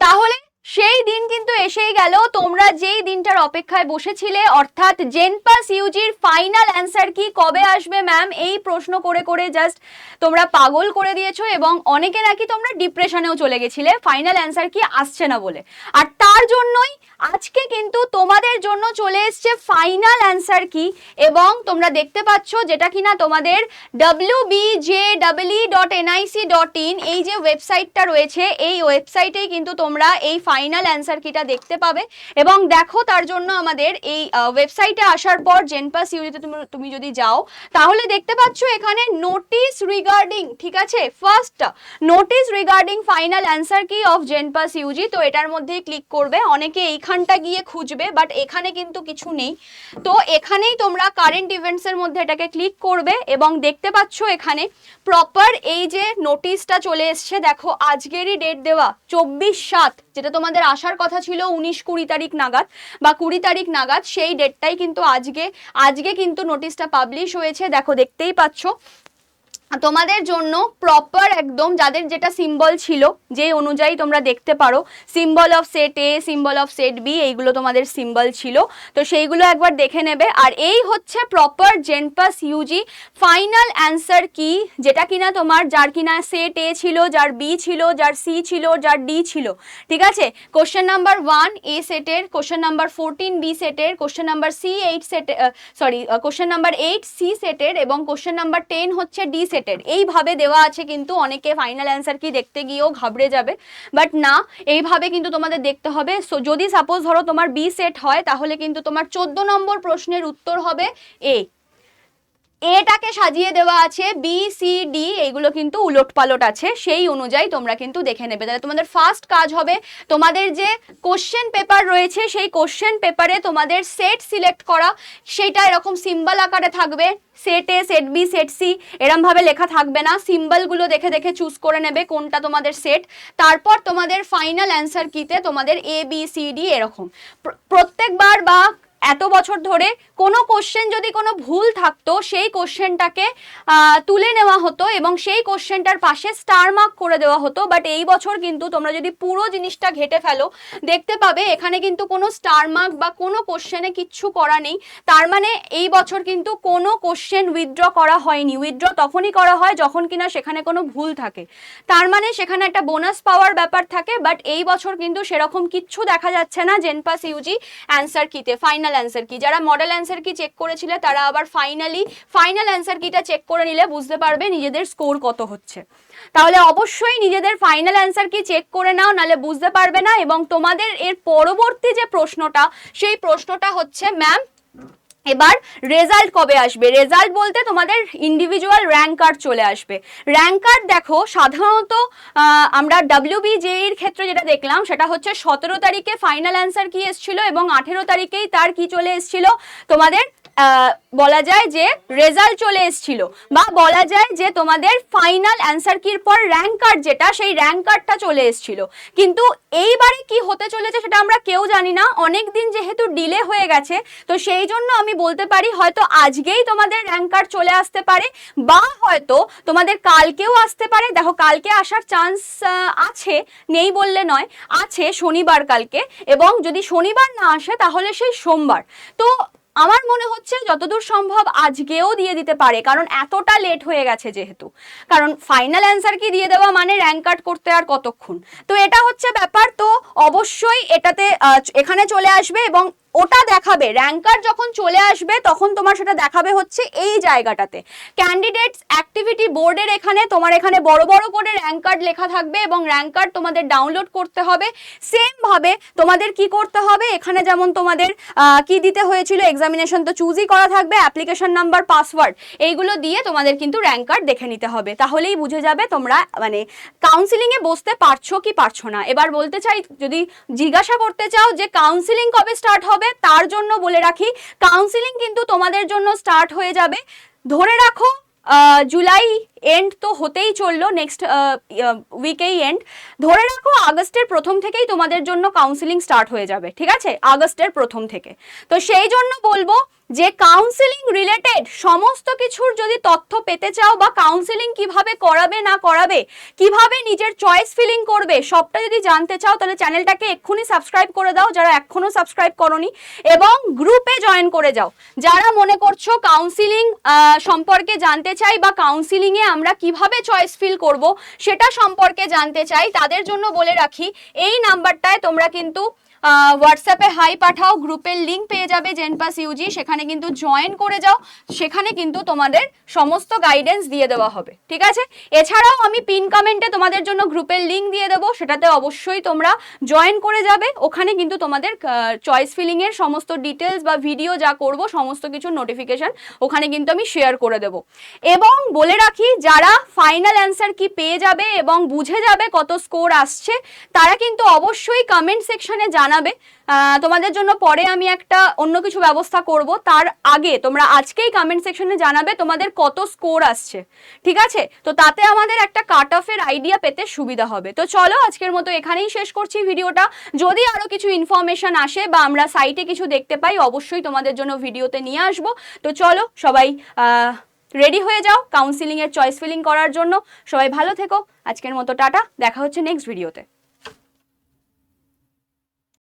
তাহলে সেই দিন কিন্তু এসেই গেল, তোমরা যেই দিনটার অপেক্ষায় বসেছিলে, অর্থাৎ জেনপাস ইউজির ফাইনাল অ্যান্সার কি কবে আসবে ম্যাম, এই প্রশ্ন করে করে জাস্ট তোমরা পাগল করে দিয়েছো, এবং অনেকে নাকি তোমরা ডিপ্রেশনেও চলে গেছিলে ফাইনাল অ্যান্সার কি আসছে না বলে। আর তার জন্যই আজকে কিন্তু তোমাদের জন্য চলে এসছে ফাইনাল অ্যান্সার কি, এবং তোমরা দেখতে পাচ্ছ যেটা কিনা তোমাদের wbje.nic.in এই যে ওয়েবসাইটটা রয়েছে, এই ওয়েবসাইটেই কিন্তু তোমরা এই ফাইনাল অ্যান্সার কিটা দেখতে পাবে। এবং দেখো, তার জন্য আমাদের এই ওয়েবসাইটে আসার পর জেনপাস ইউজিতে তুমি যদি যাও তাহলে দেখতে পাচ্ছ এখানে নোটিস রিগার্ডিং, ঠিক আছে, first notice regarding final answer কি অফ জেনপাস ইউজি। তো এটার মধ্যেই ক্লিক করবে। অনেকে এইখানটা গিয়ে খুঁজবে, বাট এখানে কিন্তু কিছু নেই। তো এখানেই তোমরা কারেন্ট ইভেন্টসের মধ্যে এটাকে ক্লিক করবে এবং দেখতে পাচ্ছ এখানে প্রপার এই যে নোটিশটা চলে এসছে। দেখো আজকেরই ডেট দেওয়া 24/7, যেটা তোমাদের আসার কথা ছিল 19-20 তারিখ নাগাদ বা 20 তারিখ নাগাদ, সেই ডেটটাই কিন্তু আজকে কিন্তু নোটিশটা পাবলিশ হয়েছে। দেখো দেখতেই পাচ্ছ তোমাদের জন্য প্রপার একদম যাদের যেটা সিম্বল ছিল যে অনুযায়ী তোমরা দেখতে পারো, symbol of set a, symbol of set b, এইগুলো তোমাদের সিম্বল ছিল। তো সেইগুলো একবার দেখে নেবে। আর এই হচ্ছে প্রপার জেনপাস ইউজি ফাইনাল অ্যান্সার কি, যেটা কিনা তোমার যার কিনা সেট এ ছিল, যার বি ছিল, যার সি ছিল, যার ডি ছিল, ঠিক আছে। কোশ্চেন নাম্বার 1 এ সেটের, কোশ্চেন নাম্বার 14 বি সেটের, কোশ্চেন নাম্বার C8 সেটের, কোশ্চেন নাম্বার 8 সি সেটের, এবং কোশ্চেন নাম্বার 10 হচ্ছে ডি সেটের। এইভাবে দেওয়া আছে। কিন্তু অনেকে ফাইনাল অ্যান্সার কি দেখতে গিয়েও ঘাবড়ে যাবে, বাট না, এইভাবে কিন্তু তোমাদের দেখতে হবে। সো যদি সাপোজ ধরো তোমার বি সেট হয় তাহলে কিন্তু তোমার 14 নম্বর প্রশ্নের উত্তর হবে এ। এটাকে সাজিয়ে দেওয়া আছে বি সি ডি, এইগুলো কিন্তু উলট পালট আছে, সেই অনুযায়ী তোমরা কিন্তু দেখে নেবে। তাহলে তোমাদের ফার্স্ট কাজ হবে তোমাদের যে কোশ্চেন পেপার রয়েছে সেই কোশ্চেন পেপারে তোমাদের সেট সিলেক্ট করা, সেটা এরকম সিম্বল আকারে থাকবে, সেট এ, সেট বি, সেট সি, এরম ভাবে লেখা থাকবে না। সিম্বলগুলো দেখে দেখে চুজ করে নেবে কোনটা তোমাদের সেট। তারপর তোমাদের ফাইনাল অ্যান্সার কিতে তোমাদের এ বি সি ডি এরকম প্রত্যেকবার বা এত বছর ধরে কোনো কোশ্চেন যদি কোনো ভুল থাকতো সেই কোশ্চেনটাকে তুলে নেওয়া হতো এবং সেই কোশ্চেনটার পাশে স্টার মার্ক করে দেওয়া হতো। বাট এই বছর কিন্তু তোমরা যদি পুরো জিনিসটা ঘেটে ফেলো দেখতে পাবে এখানে কিন্তু কোনো স্টার মার্ক বা কোনো কোশ্চেনে কিচ্ছু করা নেই। তার মানে এই বছর কিন্তু কোনো কোশ্চেন উইথড্র করা হয়নি। উইথড্র তখনই করা হয় যখন কিনা সেখানে কোনো ভুল থাকে, তার মানে সেখানে একটা বোনাস পাওয়ার ব্যাপার থাকে। বাট এই বছর কিন্তু সেরকম কিচ্ছু দেখা যাচ্ছে না জেনপাস ইউজি অ্যান্সার কিতে। ফাইনাল অ্যান্সার কি, যারা মডেল অ্যান্সার কি চেক করেছিলে তারা আবার ফাইনাল অ্যান্সার কিটা চেক করে নিলে বুঝতে পারবে নিজেদের স্কোর কত হচ্ছে। তাহলে অবশ্যই নিজেদের ফাইনাল অ্যান্সার কি চেক করে নাও, নাহলে বুঝতে পারবে না। এবং তোমাদের এর পরবর্তী যে প্রশ্নটা, সেই প্রশ্নটা হচ্ছে ম্যাম এবার রেজাল্ট কবে আসবে। রেজাল্ট বলতে তোমাদের ইন্ডিভিজুয়াল র্যাঙ্ক কার্ড চলে আসবে। র্যাঙ্ক কার্ড দেখো সাধারণত আমরা WBJEর ক্ষেত্রে যেটা দেখলাম সেটা হচ্ছে 17 তারিখে ফাইনাল অ্যান্সার কি এসেছিল এবং 18 তারিখেই তার কি চলে এসেছিল তোমাদের বলা যায় যে রেজাল্ট চলে এসেছিল, বা বলা যায় যে তোমাদের ফাইনাল অ্যান্সার কির পর র্যাঙ্ক কার্ড যেটা, সেই র্যাঙ্ক কার্ডটা চলে এসেছিল। কিন্তু এইবারে কি হতে চলেছে সেটা আমরা কেউ জানি না। অনেক দিন যেহেতু ডিলে হয়ে গেছে, তো সেই জন্য আমি বলতে পারি হয়তো আজকেই তোমাদের র্যাঙ্ক কার্ড চলে আসতে পারে, বা হয়তো তোমাদের কালকেও আসতে পারে। দেখো কালকে আসার চান্স আছে, নেই বললে নয়, আছে শনিবার কালকে, এবং যদি শনিবার না আসে তাহলে সেই সোমবার। তো আমার মনে হচ্ছে যতদূর সম্ভব আজকেও দিয়ে দিতে পারে, কারণ এতটা লেট হয়ে গেছে যেহেতু। কারণ ফাইনাল অ্যান্সার কি দিয়ে দেওয়া মানে র্যাঙ্ক কার্ড করতে আর কতক্ষণ। তো এটা হচ্ছে ব্যাপার। তো অবশ্যই এটাতে এখানে চলে আসবে এবং ওটা দেখাবে র্যাঙ্ক কার্ড যখন চলে আসবে তখন তোমার সেটা দেখাবে হচ্ছে এই জায়গাটাতে ক্যান্ডিডেটস অ্যাক্টিভিটি বোর্ডের এখানে তোমার এখানে বড় বড় করে র্যাঙ্ক কার্ড লেখা থাকবে এবং র্যাঙ্ক কার্ড তোমাদের ডাউনলোড করতে হবে। সেম ভাবে তোমাদের কি করতে হবে, এখানে যেমন তোমাদের কি দিতে হয়েছিল, এক্সামিনেশন তো চুজই করা থাকবে, অ্যাপ্লিকেশন নাম্বার, পাসওয়ার্ড, এইগুলো দিয়ে তোমাদের কিন্তু র্যাঙ্ক কার্ড দেখে নিতে হবে। তাহলেই বুঝে যাবে তোমরা মানে কাউন্সিলিং এ বসতে পারছো কি পারছো না। এবার বলতে চাই, যদি জিজ্ঞাসা করতে চাও যে কাউন্সিলিং কবে স্টার্ট হবে, তার জন্য বলে রাখি কাউন্সিলিং কিন্তু তোমাদের জন্য স্টার্ট হয়ে যাবে ধরে রাখো জুলাই এন্ড তো হতেই চললো, নেক্সট উইকেই এন্ড, ধরে রাখো আগস্টের প্রথম থেকেই তোমাদের জন্য কাউন্সিলিং স্টার্ট হয়ে যাবে, ঠিক আছে, আগস্টের প্রথম থেকে। তো সেই জন্য বলবো যে কাউন্সিলিং রিলেটেড সমস্ত কিছুর যদি তথ্য পেতে চাও, বা কাউন্সিলিং কিভাবে করাবে না করাবে, কিভাবে নিজের চয়েস ফিলিং করবে, সবটা যদি জানতে চাও তাহলে চ্যানেলটাকে এক্ষুনি সাবস্ক্রাইব করে দাও যারা এখনো সাবস্ক্রাইব করোনি, এবং গ্রুপে জয়েন করে যাও যারা মনে করছো কাউন্সিলিং সম্পর্কে জানতে চাই, বা কাউন্সিলিং এ আমরা কিভাবে চয়েস ফিল করব সেটা সম্পর্কে জানতে চাই। তাদের জন্য বলে রাখি এই নাম্বারটায় তোমরা কিন্তু হোয়াটসঅ্যাপে হাই পাঠাও, গ্রুপের লিঙ্ক পেয়ে যাবে জেনপাস ইউজি, সেখানে কিন্তু জয়েন করে যাও, সেখানে কিন্তু তোমাদের সমস্ত গাইডেন্স দিয়ে দেওয়া হবে, ঠিক আছে। এছাড়াও আমি পিন কমেন্টে তোমাদের জন্য গ্রুপের লিঙ্ক দিয়ে দেবো, সেটাতে অবশ্যই তোমরা জয়েন করে যাবে, ওখানে কিন্তু তোমাদের চয়েস ফিলিং এর সমস্ত ডিটেলস বা ভিডিও যা করব সমস্ত কিছু নোটিফিকেশন ওখানে কিন্তু আমি শেয়ার করে দেব। এবং বলে রাখি যারা ফাইনাল অ্যান্সার কি পেয়ে যাবে এবং বুঝে যাবে কত স্কোর আসছে, তারা কিন্তু অবশ্যই কমেন্ট সেকশনে জানাবে। তোমাদের জন্য পরে আমি একটা অন্য কিছু ব্যবস্থা করব, তার আগে তোমরা আজকেই কমেন্ট সেকশনে জানাবে তোমাদের কত স্কোর আসছে, ঠিক আছে। তো তাতে আমাদের একটা কাট অফের আইডিয়া পেতে সুবিধা হবে। তো চলো আজকের মতো এখানেই শেষ করছি ভিডিওটা। যদি আরো কিছু ইনফরমেশন আসে বা আমরা সাইটে কিছু দেখতে পাই অবশ্যই তোমাদের জন্য ভিডিওতে নিয়ে আসবো। তো চলো সবাই রেডি হয়ে যাও কাউন্সিলিং এর চয়েস ফিলিং করার জন্য। সবাই ভালো থেকো, আজকের মতো টাটা, দেখা হচ্ছে নেক্সট ভিডিওতে।